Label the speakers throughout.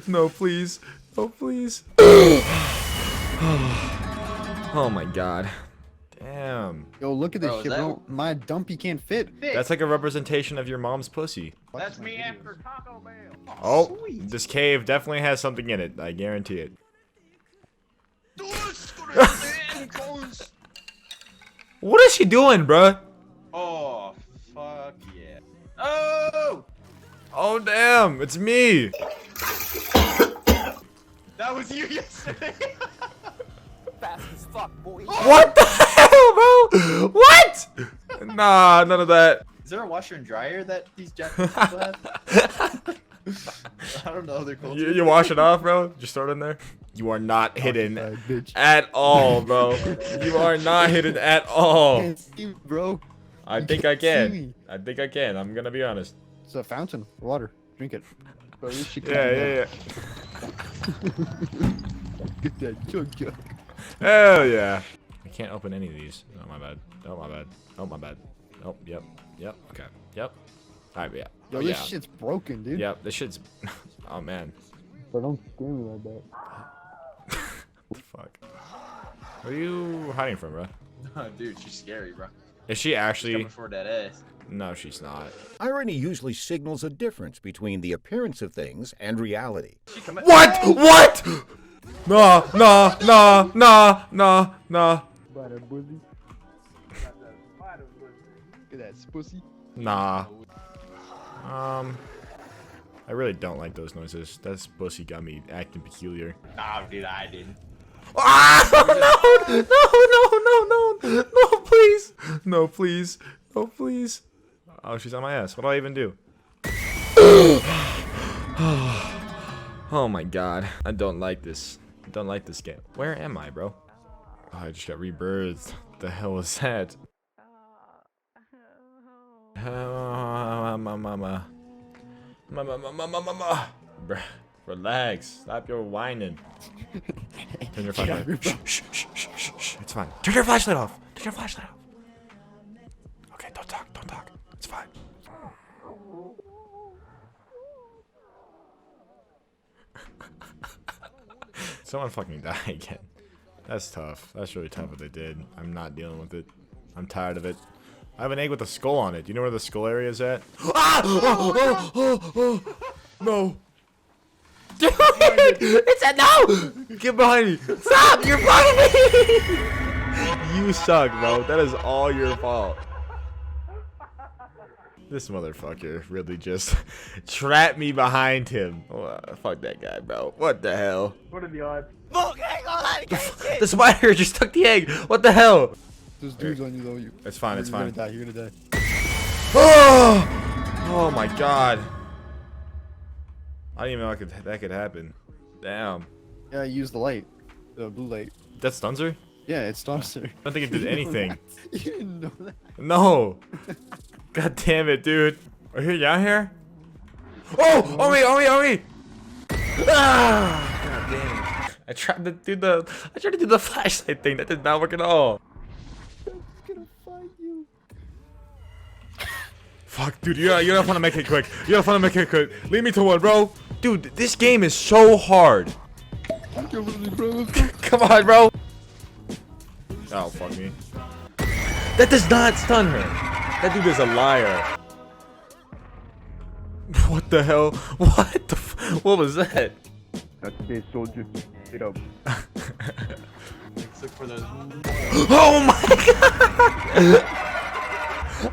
Speaker 1: No, please. Oh, please. Oh my god. Damn.
Speaker 2: Yo, look at this
Speaker 3: Bro, is
Speaker 2: shit,
Speaker 3: that-
Speaker 2: bro. My dumpy can't fit.
Speaker 1: That's like a representation of your mom's pussy.
Speaker 3: That's me after Taco Bell.
Speaker 1: Oh,
Speaker 2: sweet.
Speaker 1: this cave definitely has something in it. I guarantee it. What is she doing, bruh?
Speaker 3: Oh, fuck yeah. Oh!
Speaker 1: Oh, damn. It's me.
Speaker 3: That was you yesterday.
Speaker 4: Fast as fuck, boy.
Speaker 1: What the hell, bro? What? Nah, none of that.
Speaker 3: Is there a washer and dryer that these Japanese people have? I don't know their culture.
Speaker 1: You wash it off, bro? Just throw it in there. You are not hidden
Speaker 2: Bitch.
Speaker 1: at all, bro. You are not hidden at all.
Speaker 2: Can't see me, bro.
Speaker 1: I
Speaker 2: You
Speaker 1: think
Speaker 2: can't
Speaker 1: I can.
Speaker 2: see me.
Speaker 1: I think I can. I'm gonna be honest.
Speaker 2: It's a fountain. Water. Drink it. Bro, this shit
Speaker 1: Yeah.
Speaker 2: Get that jug jug.
Speaker 1: Hell yeah. I can't open any of these. Oh, my bad. Oh, my bad. Oh, my bad. Oh, yep. Yep. Okay. Yep. Alright, yeah.
Speaker 2: Yo,
Speaker 1: Oh,
Speaker 2: this
Speaker 1: yeah.
Speaker 2: shit's broken, dude.
Speaker 1: Yep, this shit's... Oh, man.
Speaker 2: But don't scare me like that.
Speaker 1: What the fuck? Where are you hiding from, bro?
Speaker 3: Oh, dude, she's scary, bro.
Speaker 1: Is she actually...
Speaker 3: Coming for that ass.
Speaker 1: No, she's not.
Speaker 5: Irony usually signals a difference between the appearance of things and reality.
Speaker 3: She coming.
Speaker 1: What? What? Nah.
Speaker 2: Spider pussy. Look at that pussy.
Speaker 1: Nah. I really don't like those noises. That's pussy got me acting peculiar.
Speaker 3: Nah, dude, I didn't.
Speaker 1: Ah! No, please. No, please. No, please. Oh, she's on my ass. What do I even do? Oh my god. I don't like this. I don't like this game. Where am I, bro? Oh, I just got rebirthed. What the hell is that? Mama. Bruh, relax. Stop your whining. Turn your flashlight. Shh. It's fine. Turn your flashlight off. Turn your flashlight off. Okay, don't talk. It's fine. Someone fucking die again. That's tough. That's really tough what they did. I'm not dealing with it. I'm tired of it. I have an egg with a skull on it. Do you know where the skull area is at? Ah! No. Dude, it's a no! Get behind me. Stop! You're bugging me! You suck, bro. That is all your fault. This motherfucker really just trapped me behind him. Oh, fuck that guy, bro. What the hell?
Speaker 3: What are the odds?
Speaker 4: Look, hang on,
Speaker 1: The spider just took the egg. What the hell?
Speaker 2: There's dudes on you though. You.
Speaker 1: It's fine. It's fine.
Speaker 2: You're gonna die. You're gonna die.
Speaker 1: Oh my god. I didn't even know that could happen. Damn.
Speaker 2: Yeah, use the light. The blue light.
Speaker 1: That stuns her?
Speaker 2: Yeah, it stops her.
Speaker 1: I don't think it did anything.
Speaker 2: You didn't know that.
Speaker 1: No. God damn it, dude. Are you down here? Oh! On me! Ah! God damn it. I tried to do the flashlight thing. That did not work at all.
Speaker 2: That's gonna find you.
Speaker 1: Fuck, dude. You don't want to make it quick. Lead me to one, bro. Dude, this game is so hard. Come on, bro. Oh, fuck me. That does not stun her. That dude is a liar. What the hell? What the what was that?
Speaker 2: That's the soldier. Get up.
Speaker 3: Except for those.
Speaker 1: Oh my god!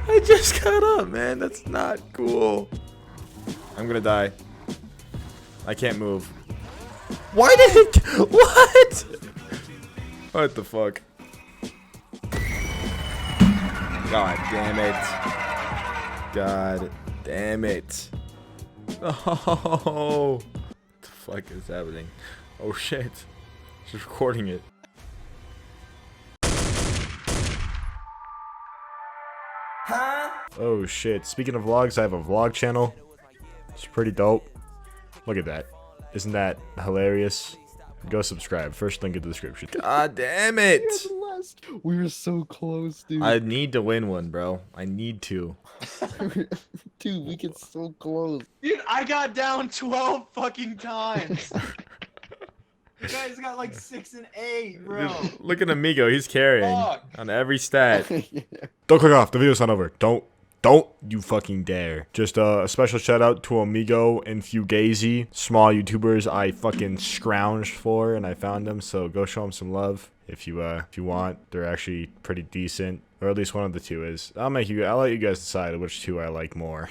Speaker 1: I just got up, man. That's not cool. I'm gonna die. I can't move. Why did it? What? What the fuck? God damn it. God damn it. Oh. What the fuck is happening? Oh shit. She's recording it. Oh shit. Speaking of vlogs, I have a vlog channel. It's pretty dope. Look at that. Isn't that hilarious? Go subscribe. First link in the description. God damn it.
Speaker 2: We were so close, dude.
Speaker 1: I need to win one, bro. I need to.
Speaker 2: Dude, we get so close.
Speaker 3: Dude, I got down 12 fucking times. You guys got like 6 and 8, bro.
Speaker 1: Dude, look at Amigo. He's carrying
Speaker 3: Fuck.
Speaker 1: on every stat. Don't click off. The video's not over. Don't you fucking dare. Just a special shout out to Amigo and Fugazi, small YouTubers I fucking scrounged for and I found them. So go show them some love if you want. They're actually pretty decent, or at least one of the two is. I'll let you guys decide which two I like more.